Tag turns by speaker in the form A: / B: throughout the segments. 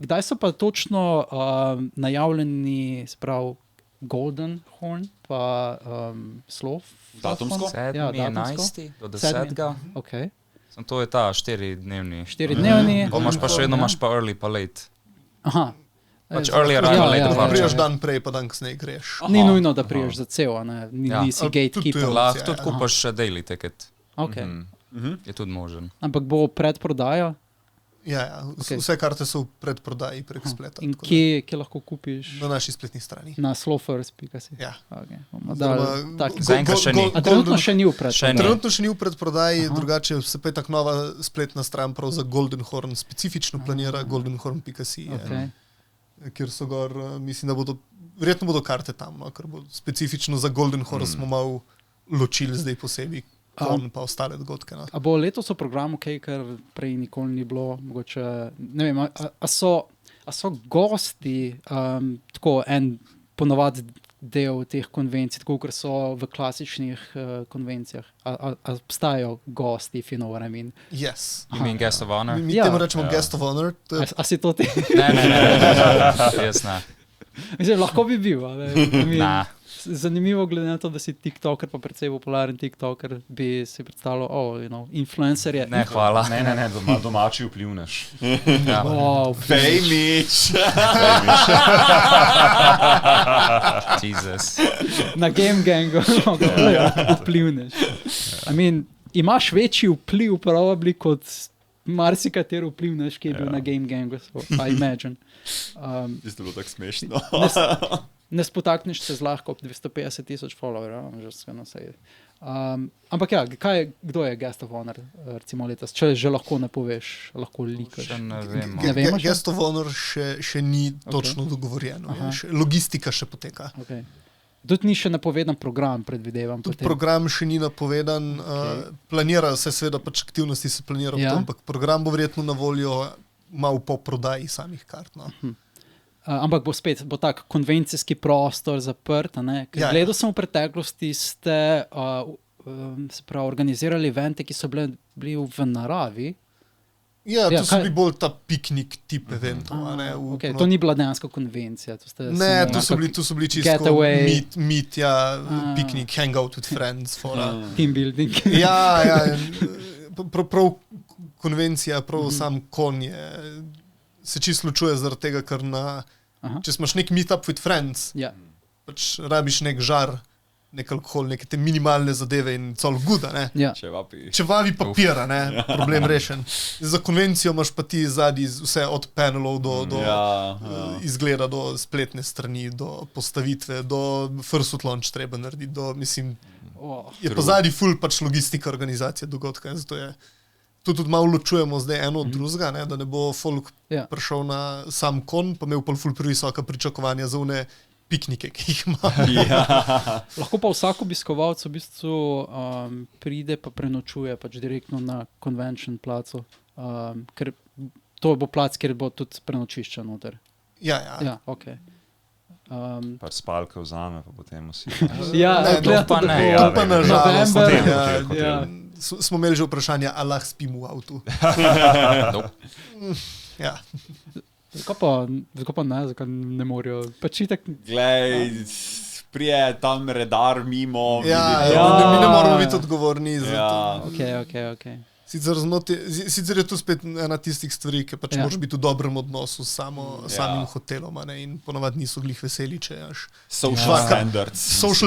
A: Kdaj so pa točno najavljeni, sprav Golden Horn pa Slow?
B: Datumsko?
C: 7.11. do 10.
A: Okay.
C: To je ta 4-dnevni.
A: 4-dnevni.
C: Imaš pa še vedno, imaš pa early pa late.
A: Aha.
C: Pač early arrival, late departure.
D: Priješ dan prej, pa dan kasneje greš.
A: Ni nujno, da priješ za cel, nisi gatekeeper.
C: Lahko tudi kupaš še daily ticket.
A: Okay.
C: Je tudi možen.
A: Ampak bo predprodaja?
D: Ja, vse karte so v predprodaji prek spleta.
A: In kje lahko kupiš?
D: Na naši spletni strani.
A: Na slowfirst.si.
D: Ja.
C: Zaenkrat še ni.
A: A trenutno še ni v predprodaji?
D: Trenutno še ni v predprodaji, drugače se pa je tako nova spletna stran prav za Golden Horn specifično planira, goldenhorn.si, kjer so gor, mislim, da verjetno bodo karte tam, ker bo specifično za Golden Horn smo malo ločili zdaj posebej. Pa ostale dogodke.
A: A bo letos v programu kaj, kar prej nikoli ni bilo, mogoče, ne vem, a so gosti tako en ponovadi del teh konvencij, tako kot so v klasičnih konvencijah? A obstajajo gosti, if you know what I mean?
D: Yes.
C: You mean guest of honor?
D: Mi temu rečemo guest of honor.
A: A si to ti?
C: Ne. Jaz ne.
A: Mislim, lahko bi bil, ali?
C: Ne.
A: Zanimivo glede na to, da si tiktoker, pa predvsej popularen tiktoker, bi si predstavljal, influencer je.
C: Ne, hvala.
B: Ne, domači vplivnež.
D: Fejmič.
C: Jesus.
A: Na Game Gangu vplivnež. Imaš večji vpliv probably kot marsikateri vplivnež, ki je bil na Game Gangu, I imagine.
B: Isto bilo tako smešno.
A: Ne spotakneš se zlahka ob 250,000 followerov, že skoro vse. Ampak ja, kdo je guest of honor, recimo letos? Če že lahko ne poveš, lahko likaš.
C: Še ne vem.
D: Guest of honor še ni točno dogovorjeno. Logistika še poteka.
A: Okay. Tudi ni še napovedan program, predvidevam.
D: Tudi program še ni napovedan. Planira se seveda, pač aktivnosti se planira, ampak program bo verjetno na voljo malo po prodaji samih kart.
A: Ampak bo tak konvencijski prostor zaprt. Gledal sem v preteklosti, ste organizirali evente, ki so bili v naravi.
D: Ja, to so bili bolj ta piknik tip eventov.
A: To ni bila dejansko konvencija.
D: Ne, to so bili čisto meet, piknik, hangout with friends.
A: Team building.
D: Ja, prav konvencija, prav sam kon je se čisto ločuje zaradi tega, ker če imaš nek meet up with friends, pač rabiš nek žar, nek alkohol, neke te minimalne zadeve in celo guda, ne? Čevavi papira, ne? Problem rešen. Za konvencijo imaš pa ti zadnji vse od panelov do izgleda, do spletne strani, do postavitve, do first launch treba narediti, je pa zadnji full pač logistika organizacije dogodka, zato je to tudi malo ločujemo zdaj eno od drugega, da ne bo folk prišel na sam kon, pa imel pa ful previsoka pričakovanja za one piknike, ki jih ima.
A: Lahko pa vsak obiskovalec v bistvu pride pa prenočuje pač direktno na convention placu, ker to bo plac, kjer bo tudi prenočišče noter.
D: Ja,
A: ok.
B: Pač spalke vzame, pa potem vsi.
A: To
D: pa na žalost.
A: November.
D: Smo imeli že vprašanje, a lahko spim v avtu. Ja.
A: Zakaj pa ne, zakaj ne morajo? Pač itak...
B: Glej, prije tam redar mimo.
D: Mi ne moramo biti odgovorni za to.
A: Ok.
D: Sicer je to spet ena tistih stvari, ki pač moraš biti v dobrem odnosu s samim hotelom, in ponovadi niso glih veseli, če imaš social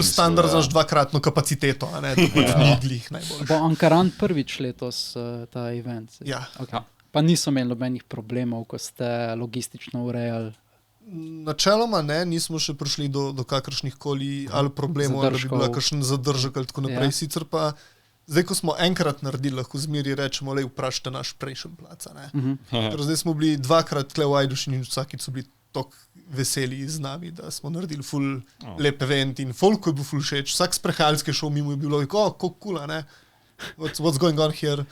D: standards, znaš dvakratno kapaciteto, to pač ni glih najboljše.
A: Bo Ankaran prvič letos ta event?
D: Ja.
A: Pa niso imeli nobenih problemov, ko ste logistično urejali?
D: Načeloma ne, nismo še prišli do kakršnih koli ali problemov, ali bi bila kakšen zadržek ali tako naprej. Sicer pa zdaj, ko smo enkrat naredili, lahko zmeri rečemo, vprašajte naš prejšnji plac. Zdaj smo bili dvakrat tle v Ajdušini in vsakič so bili tako veseli z nami, da smo naredili ful lep event in folku je bil ful všeč. Vsak sprehajalski šov mimo je bilo, kako kul, what's going on here?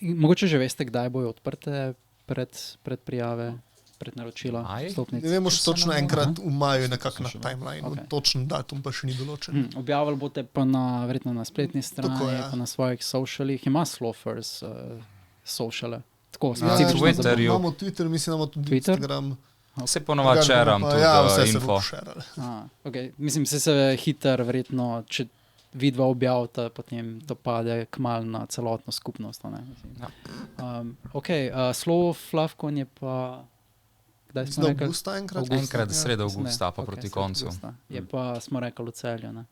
A: Mogoče že veste, kdaj bojo odprte pred prijave, pred naročila stopnic?
D: Ne vemo še točno, enkrat v maju je nekako na timeline, točen datum pa še ni določen.
A: Objavili boste pa verjetno na spletni strani, pa na svojih socialih. Ima Slowfirst sociale? tako
C: Ja,
A: specifično za
C: Twitterju.
D: Imamo Twitter, mislim, imamo tudi
A: Twitter?
D: Instagram.
C: Se ponovadi šeram tudi
D: Ja, vse se
C: info.
D: bo šeralo.
A: Okay. Mislim, se hiter, verjetno, če vidva objavita, potem to pade kmal na celotno skupnost. Ne? Slow Flavkon je pa... Kdaj smo rekli?
D: Avgusta enkrat?
C: Enkrat sredo
A: Ne,
C: avgusta, pa proti
A: sredo
C: koncu.
A: avgusta. Je pa, smo rekli, v Celju. Ne?